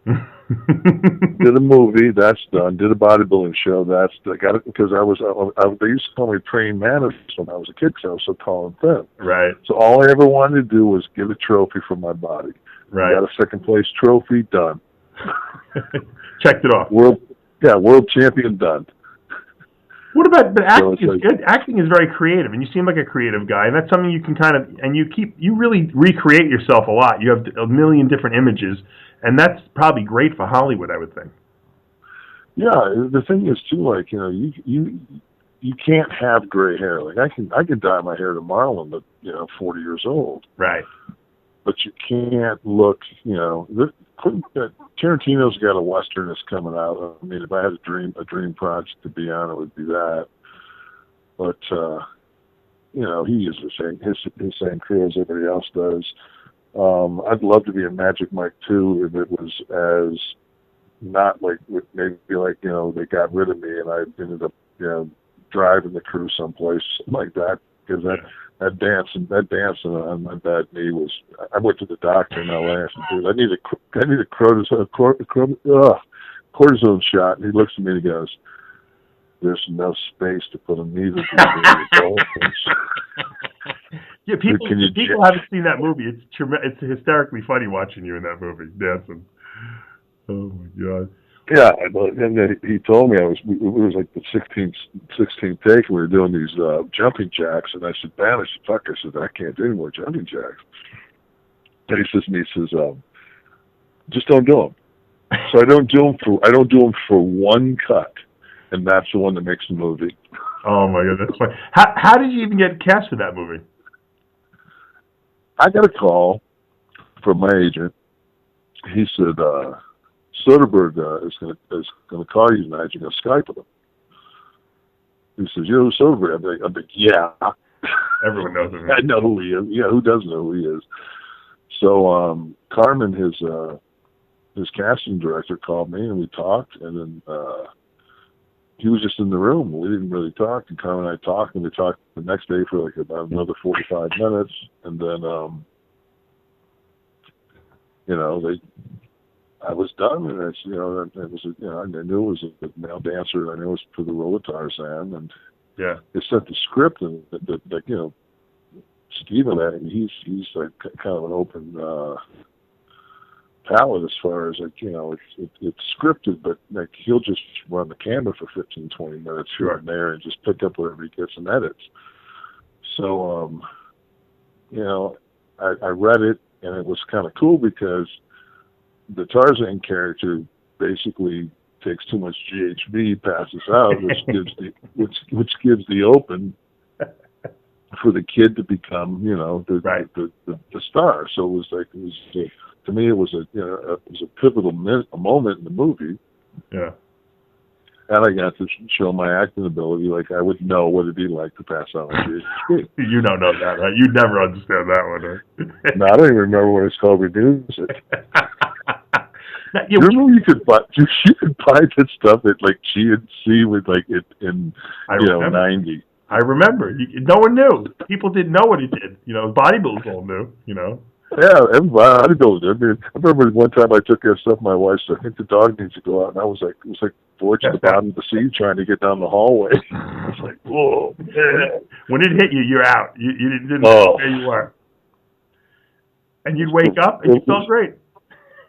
Did a movie, that's done. Did a bodybuilding show, that's done. Got it because they used to call me praying mantis when I was a kid because I was so tall and thin. Right. So all I ever wanted to do was get a trophy for my body. Right. Got a second place trophy, done. Checked it off. World champion, done. What about, but acting is good. Acting is very creative, and you seem like a creative guy, and that's something you can kind of, and you really recreate yourself a lot. You have a million different images, and that's probably great for Hollywood, I would think. Yeah, the thing is too, like, you can't have gray hair. Like I can dye my hair tomorrow, but 40 years old. Right. But you can't look, Tarantino's got a Western that's coming out. I mean, if I had a dream project to be on, it would be that. But, he uses his same crew as everybody else does. I'd love to be in Magic Mike 2 if it was as not like, maybe like, they got rid of me and I ended up, driving the crew someplace like that. Because that dancing on my bad knee was. I went to the doctor in LA and said, "Dude, I need a cortisone shot." And he looks at me and he goes, "There's no space to put a needle between the dolphins." Yeah, people haven't seen that movie. It's hysterically funny watching you in that movie dancing. Oh my God. Yeah, and then he told me it was like the 16th take, and we were doing these jumping jacks, and I said, "Man," "fuck," I said, "I can't do any more jumping jacks." And he says, "Just don't do them." So I don't do them for one cut, and that's the one that makes the movie. Oh my God, that's funny. How did you even get cast for that movie? I got a call from my agent. He said, Soderbergh is gonna call you tonight. You're gonna Skype with him. He says, "You know who Soderbergh?" I'm like, "Yeah." Everyone knows him. I know who he is. Yeah, who doesn't know who he is? So Carmen, his casting director, called me and we talked, and then he was just in the room. We didn't really talk, and Carmen and I talked, and we talked the next day for like about another 45 minutes, and then I was done, and it was I knew it was a male dancer. I knew it was for the role of Tarzan, and yeah, they sent the script, and Steven, he's like kind of an open palette as far as it's scripted, but like he'll just run the camera for 15-20 minutes here and there, and just pick up whatever he gets and edits. So I read it, and it was kind of cool because the Tarzan character basically takes too much GHB, passes out, which gives the open for the kid to become, the star. So it was to me, it was a pivotal moment in the movie. Yeah. And I got to show my acting ability, like I would know what it'd be like to pass out on GHB. You don't know that, right? You never understand that one, right? No, I don't even remember what it's called. Reduce it. Now, you remember you could buy this stuff at like GNC with like it in 90. I remember. No one knew. People didn't know what he did. Bodybuilders all knew. Yeah, everybody knows it. I mean, I remember one time I took care of stuff. My wife said, "I think the dog needs to go out," and it was like towards the bottom of the seat trying to get down the hallway. It's like, whoa. When it hit you, you're out. You didn't know where you were. And you'd wake up and you felt great.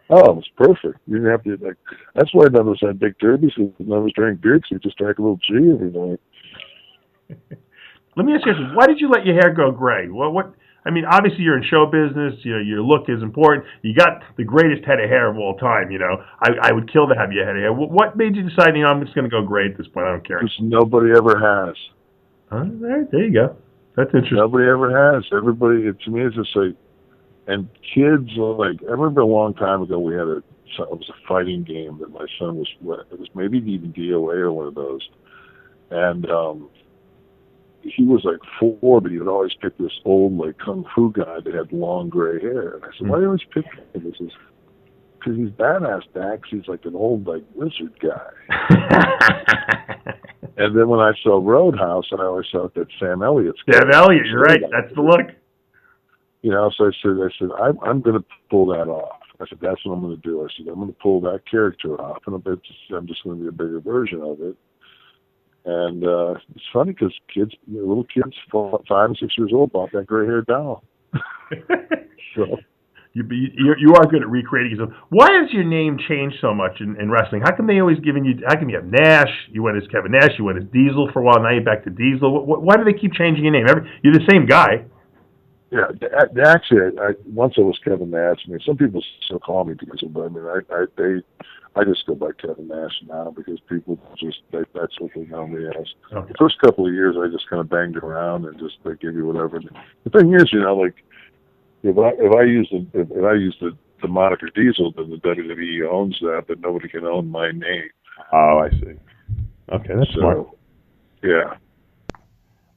Oh, it was perfect. You didn't have to, that's why none of us had big derbies, because none of us drank beer, because we just drank a little G every night. Let me ask you this. Why did you let your hair go gray? I mean, obviously you're in show business. Your look is important. You got the greatest head of hair of all time. I would kill to have your head of hair. What made you decide, I'm just going to go gray at this point? I don't care. Because nobody ever has. There you go. That's interesting. Nobody ever has. Everybody, to me, it's just like, and kids, I remember a long time ago it was a fighting game that my son it was maybe even DOA or one of those. And he was like 4, but he would always pick this old kung fu guy that had long gray hair. And I said, "Why do you always pick him?" He says, "Because he's badass, Dax. He's like an old wizard guy." And then when I saw Roadhouse, and I always thought that Sam Elliott's Sam Elliott, you're right. That's the look. So I said, I'm going to pull that off. I said, that's what I'm going to do. I said, I'm going to pull that character off, and I'm just going to be a bigger version of it. And it's funny because little kids, 5 and 6 years old, bought that gray hair doll. So you are good at recreating yourself. Why has your name changed so much in wrestling? How come they always giving you? How come you have Nash? You went as Kevin Nash. You went as Diesel for a while. Now you're back to Diesel. Why do they keep changing your name? You're the same guy. Yeah, actually, once I was Kevin Nash. I mean, some people still call me Diesel, but I mean, I just go by Kevin Nash now because people that's what they know me as. Okay. The first couple of years, I just kind of banged around and just give you whatever. The thing is, if I use the moniker Diesel, then the WWE owns that, but nobody can own my name. Oh, I see. Okay, that's smart. Yeah.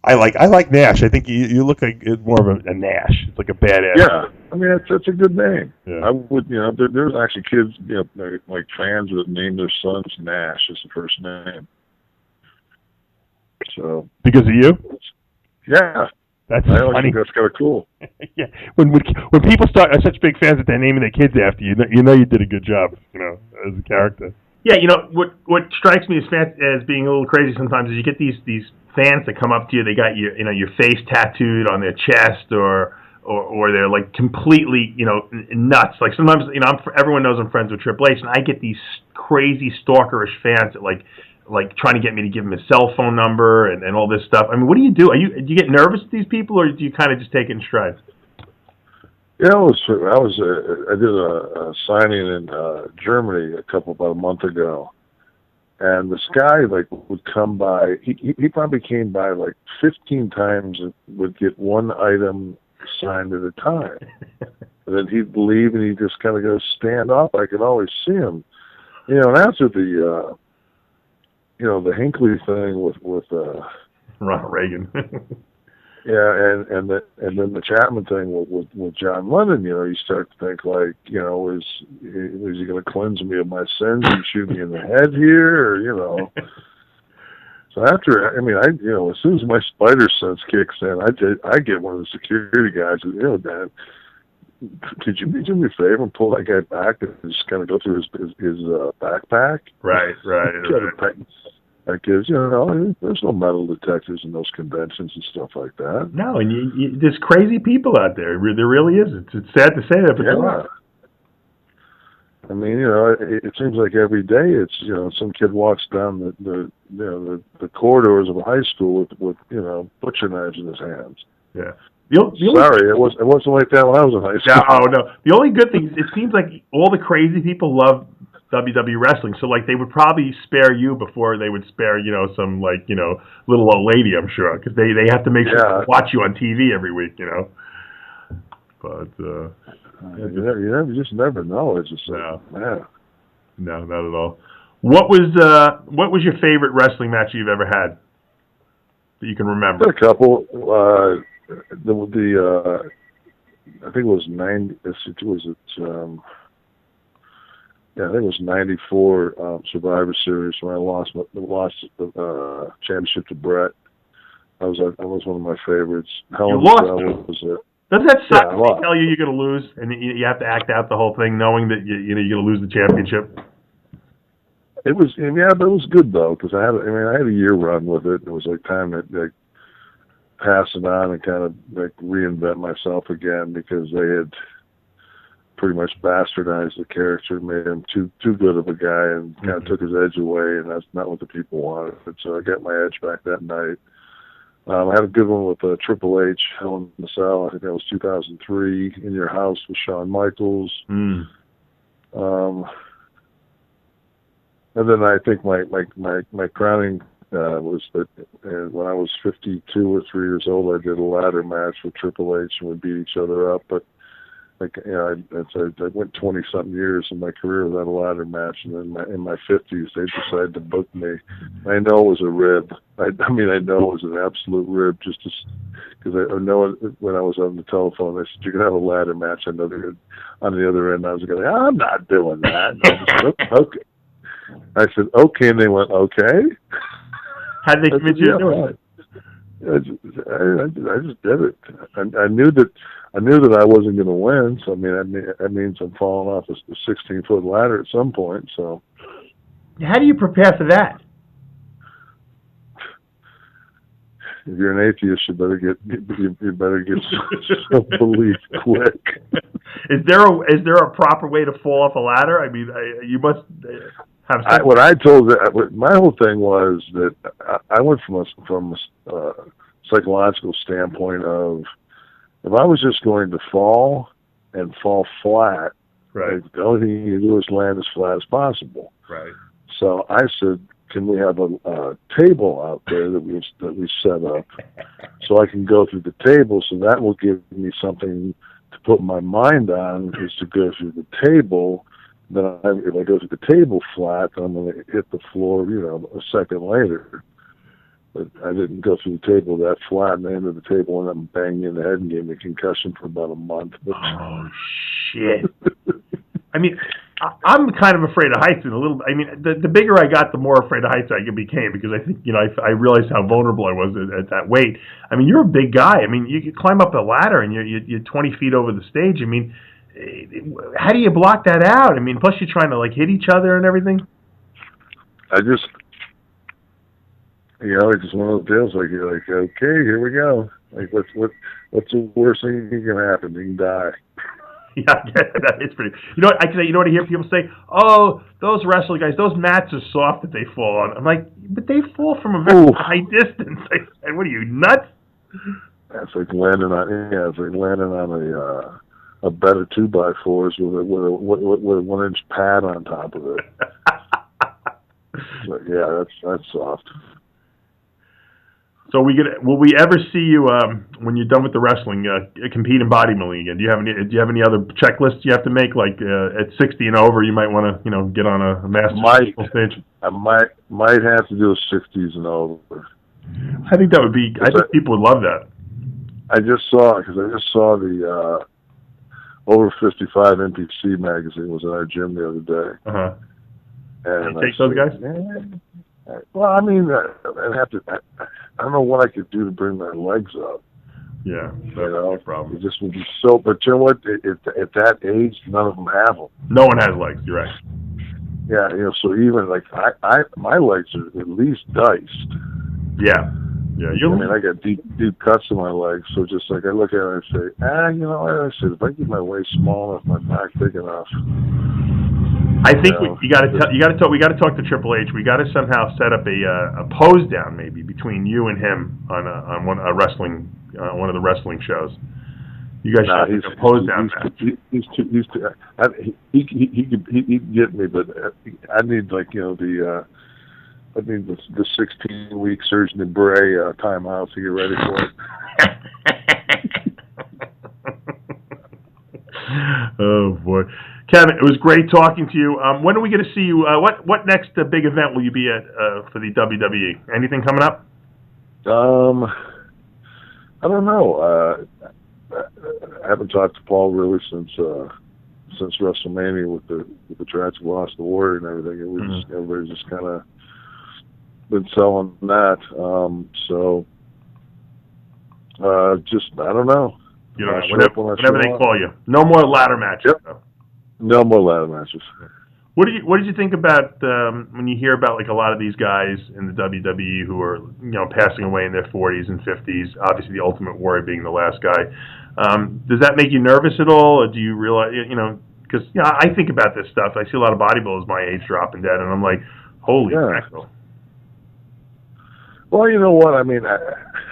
I like Nash. I think you look like more of a Nash. It's like a badass. Yeah, I mean that's a good name. Yeah. I would, there's actually kids, like fans that name their sons Nash as the first name. So because of you? Yeah, that's I always funny. think that's kind of cool. Yeah, when people are such big fans that they're naming their kids after you, you did a good job, as a character. Yeah, what strikes me as being a little crazy sometimes is you get these fans that come up to you. They got your face tattooed on their chest or or they're like completely, nuts. Like sometimes, everyone knows I'm friends with Triple H, and I get these crazy stalkerish fans that like trying to get me to give them his cell phone number and all this stuff. I mean, what do you do? Do you get nervous with these people, or do you kind of just take it in stride? Yeah, I did a signing in Germany about a month ago, and this guy would come by. He probably came by like 15 times and would get one item signed at a time. And then he'd leave, and he'd just kind of go stand up. I could always see him, and after the the Hinckley thing with Ronald Reagan. Yeah, and then the Chapman thing with John Lennon, you start to think like, is he going to cleanse me of my sins and shoot me in the head here, or So after, as soon as my spider sense kicks in, I get one of the security guys, Dan, could you do me a favor and pull that guy back and just kind of go through his backpack? Right. Because, there's no metal detectors in those conventions and stuff like that. No, and there's crazy people out there. There really is. It's sad to say that, but there are. I mean, it seems like every day it's, some kid walks down the corridors of a high school with butcher knives in his hands. Yeah. Sorry, it wasn't like that when I was in high school. No. The only good thing is it seems like all the crazy people love WWE wrestling, so like they would probably spare you before they would spare some little old lady, I'm sure, because they have to make sure to watch you on TV every week, But you just never know. It's just man. No, not at all. What was your favorite wrestling match you've ever had that you can remember? A couple. I think it was 90. I think it was 94 Survivor Series when I lost the championship to Brett. That was one of my favorites. You lost. Doesn't that suck when they tell you you're going to lose and you have to act out the whole thing knowing that you're going to lose the championship? It was, but it was good though, because I had a year run with it. It was like time to pass it on and kind of reinvent myself again, because they had pretty much bastardized the character, made him too good of a guy, and kind of took his edge away, and that's not what the people wanted. So I got my edge back that night. I had a good one with Triple H, Hell in the Cell. I think that was 2003. In Your House with Shawn Michaels. And then I think my crowning was that when I was 52 or 3 years old, I did a ladder match with Triple H, and we beat each other up. But I went 20-something years in my career without a ladder match, and then in my 50s, they decided to book me. I know it was a rib. I know it was an absolute rib, just because I know when I was on the telephone, they said, "You can have a ladder match." On the other end, I was going, "I'm not doing that." And I said, "Okay." I said, "Okay," and they went, "Okay." How did they convince you to do it? I just did it. I knew that I wasn't going to win. So that means I'm falling off a 16-foot ladder at some point. So, how do you prepare for that? If you're an atheist, you better get some belief quick. Is there a proper way to fall off a ladder? You must have. What I told my whole thing was that I went from a psychological standpoint of, if I was just going to fall and fall flat, right, the only thing you can do is land as flat as possible. Right. So I said, can we have a table out there that we set up, so I can go through the table, so that will give me something to put my mind on, is to go through the table. Then if I go through the table flat, then I'm going to hit the floor, a second later. But I didn't go through the table that flat, and the end of the table and I'm banging in the head and gave me a concussion for about a month. Oh, shit. I'm kind of afraid of heights the bigger I got, the more afraid of heights I became, because I think, I realized how vulnerable I was at that weight. You're a big guy. You could climb up a ladder and you're 20 feet over the stage. How do you block that out? Plus you're trying to hit each other and everything. It's just one of those deals. You're okay, here we go. what's the worst thing that can happen? You can die. Yeah, that is pretty. You know what I can say? You know what I hear people say? Oh, those wrestling guys, those mats are soft that they fall on. I'm like, but they fall from a very high distance. And what are you, nuts? It's like landing on a bed of 2x4s with a 1-inch pad on top of it. But yeah, that's soft. So will we ever see you when you're done with the wrestling compete in bodybuilding again? Do you have any other checklists you have to make? Like at 60 and over, you might want to get on a master stage. I might have to do a 60s and over. I think that would be. I think people would love that. I just saw the over 55 NPC magazine was in our gym the other day. Uh-huh. And you take those guys? Well, I mean, I'd have to. I don't know what I could do to bring my legs up. Yeah, that's no problem. It just would be so. But you know what? At that age, none of them have them. No one has legs. You're right. Yeah, so even like my legs are at least diced. Yeah. Yeah. I mean, I got deep cuts in my legs. So just like I look at it and I say, I said, if I keep my waist small enough, my back big enough. I think we got to talk to Triple H. We got to somehow set up a pose down maybe between you and him on one of the wrestling shows. You guys should have a pose down. He's too. He could get me, but I need I need the 16-week Surgeon and Bray timeout to get ready for it. Oh boy. Kevin, it was great talking to you. When are we going to see you? What next big event will you be at for the WWE? Anything coming up? I don't know. I haven't talked to Paul really since WrestleMania with the tragic loss of the Warrior and everything. It was everybody's just kind of been selling that. Just I don't know. You know, whenever they call you. No more ladder matches. Yep. Though. No more ladder matches. What did you think about when you hear about like a lot of these guys in the WWE who are passing away in their 40s and 50s? Obviously, the Ultimate Warrior being the last guy. Does that make you nervous at all, or do you realize because I think about this stuff. I see a lot of bodybuilders my age dropping dead, and I'm like, holy mackerel. Well, you know what? I mean,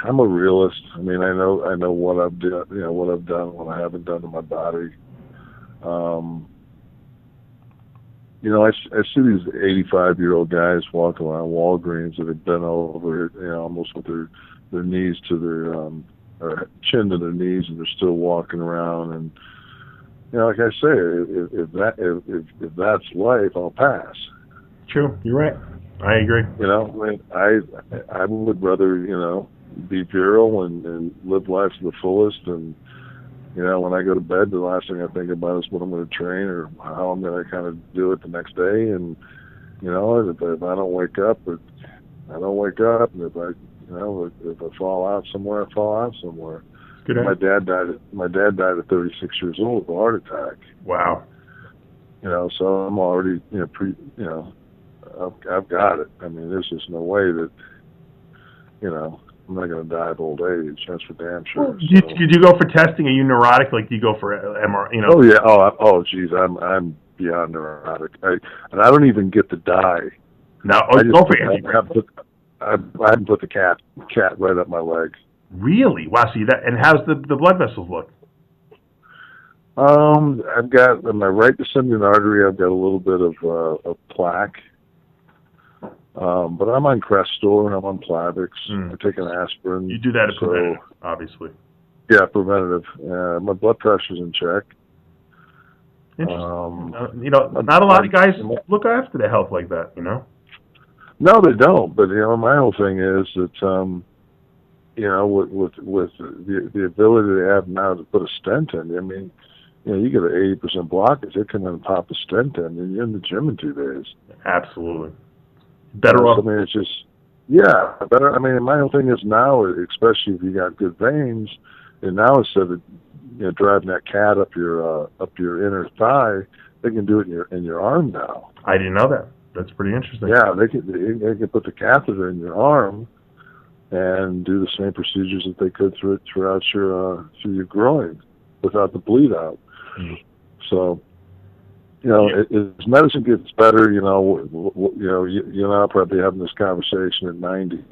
I'm a realist. I mean, I know what I've done, what I've done, what I haven't done to my body. I see these 85-year-old guys walking around Walgreens that have bent over, almost with their knees to their or chin to their knees, and they're still walking around. And like I say, if that's life, I'll pass. True, you're right. I agree. I would rather be virile and live life to the fullest. And when I go to bed, the last thing I think about is what I'm going to train or how I'm going to kind of do it the next day. And if I don't wake up, I don't wake up. And if I fall out somewhere, I fall out somewhere. Good. My dad died at 36 years old of a heart attack. Wow. So I'm already I've got it. I mean, there's just no way that I'm not going to die of old age. That's for damn sure. Well, did you go for testing? Are you neurotic? Like, do you go for MRI? Oh yeah. Oh geez, I'm beyond neurotic. And I don't even get to die. No, go for it. I haven't put the cat right up my leg. Really? Wow. See that? And how's the blood vessels look? I've got in my right descending artery. I've got a little bit of plaque. But I'm on Crestor and I'm on Plavix. I take an aspirin. You do that as preventative, obviously. Yeah, preventative. My blood pressure's in check. Interesting. Not a lot of guys look after their health like that, No, they don't. But my whole thing is that with the ability they have now to put a stent in. I mean, you get an 80% blockage. They come in and pop a stent in, and you're in the gym in 2 days. Absolutely. Better off. I mean, it's just better. I mean, my whole thing is now, especially if you got good veins, and now instead of driving that cat up your inner thigh, they can do it in your arm now. I didn't know that. That's pretty interesting. Yeah, they can put the catheter in your arm, and do the same procedures that they could throughout through your groin without the bleed out. Mm-hmm. So, as medicine gets better, you and I are probably having this conversation at 90.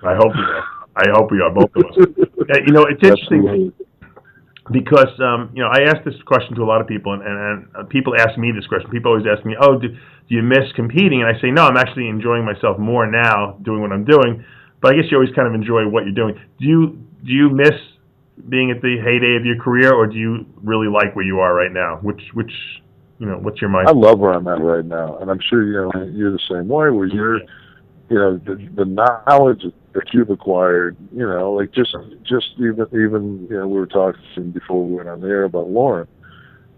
I hope we are, both of us. It's interesting because, I asked this question to a lot of people, and people ask me this question. People always ask me, oh, do you miss competing? And I say, no, I'm actually enjoying myself more now doing what I'm doing. But I guess you always kind of enjoy what you're doing. Do you miss being at the heyday of your career, or do you really like where you are right now? Which what's your mind? I love where I'm at right now, and I'm sure you're the same way. Where you're, the knowledge that you've acquired, like just even we were talking before we went on the air about Lauren,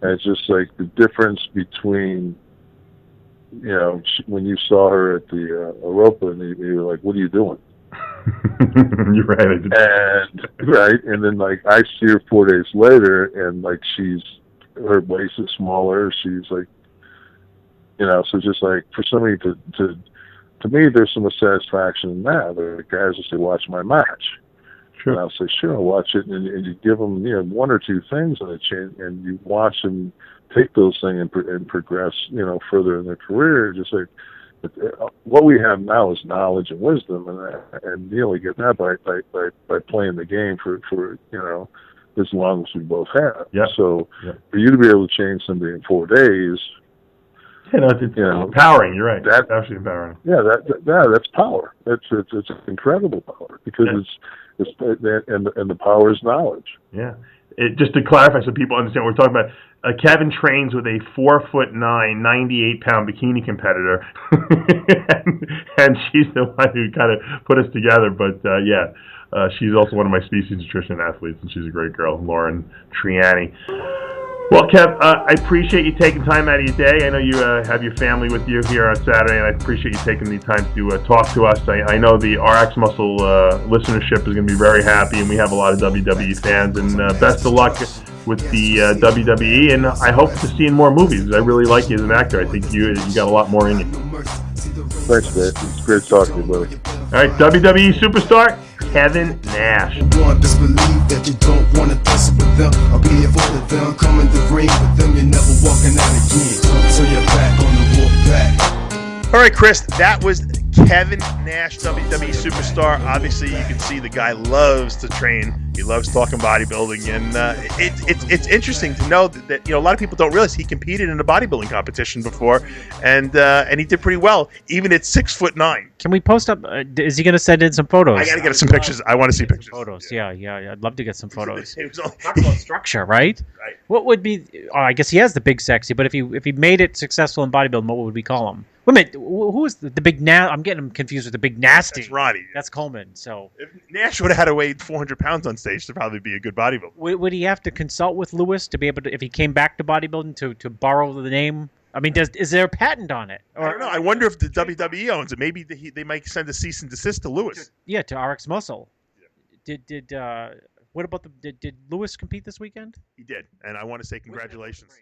and it's just like the difference between, when you saw her at the Europa, and you were like, what are you doing? You're right. And then like I see her 4 days later, and like her waist is smaller. She's like, so just like for somebody to me, there's some satisfaction in that. The guys will say, watch my match. Sure. And I'll say, sure, I'll watch it. And you give them, one or two things on the chain, and you watch them take those things and progress, further in their career. Just like, what we have now is knowledge and wisdom, and you only get that by playing the game for as long as we both have. Yeah. So for you to be able to change somebody in 4 days, it's empowering. You're right. That's actually empowering. Yeah, that's power. It's incredible power because it's the power is knowledge. Yeah. Just to clarify, so people understand what we're talking about. Kevin trains with a 4'9", 98-pound bikini competitor, and she's the one who kind of put us together. But she's also one of my species nutrition athletes, and she's a great girl, Lauren Triani. Well, Kev, I appreciate you taking time out of your day. I know you have your family with you here on Saturday, and I appreciate you taking the time to talk to us. I know the RxMuscle listenership is going to be very happy, and we have a lot of WWE fans. And best of luck with the WWE, and I hope to see you in more movies. I really like you as an actor. I think you got a lot more in you. Thanks, Dave. It's great talking to you, buddy. All right, WWE superstar Kevin Nash. Just believe that you don't want to tussle with them. I'll be here for them. Come in the ring with them. You're never walking out again. So you're back on the walk back. All right, Chris, that was Kevin Nash, WWE superstar. Obviously, you can see the guy loves to train. He loves talking bodybuilding, and it's interesting to know that a lot of people don't realize he competed in a bodybuilding competition before, and he did pretty well, even at 6'9". Can we post up? Is he going to send in some photos? I got to get some pictures. I want to see pictures. Photos, yeah. I'd love to get some photos. Talk about structure, right? Right. What would be? Oh, I guess he has the big sexy, but if he made it successful in bodybuilding, what would we call him? Wait a minute, who is the big I'm getting him confused with the big nasty. That's Ronnie. That's Coleman. So if Nash would have had to weigh 400 pounds on stage to probably be a good bodybuilder. Would he have to consult with Lewis to be able to, if he came back to bodybuilding, to borrow the name? I mean, is there a patent on it? I don't know. I wonder if the WWE owns it. Maybe they might send a cease and desist to Lewis. To RxMuscle. Yeah. What about did Lewis compete this weekend? He did, and I want to say congratulations.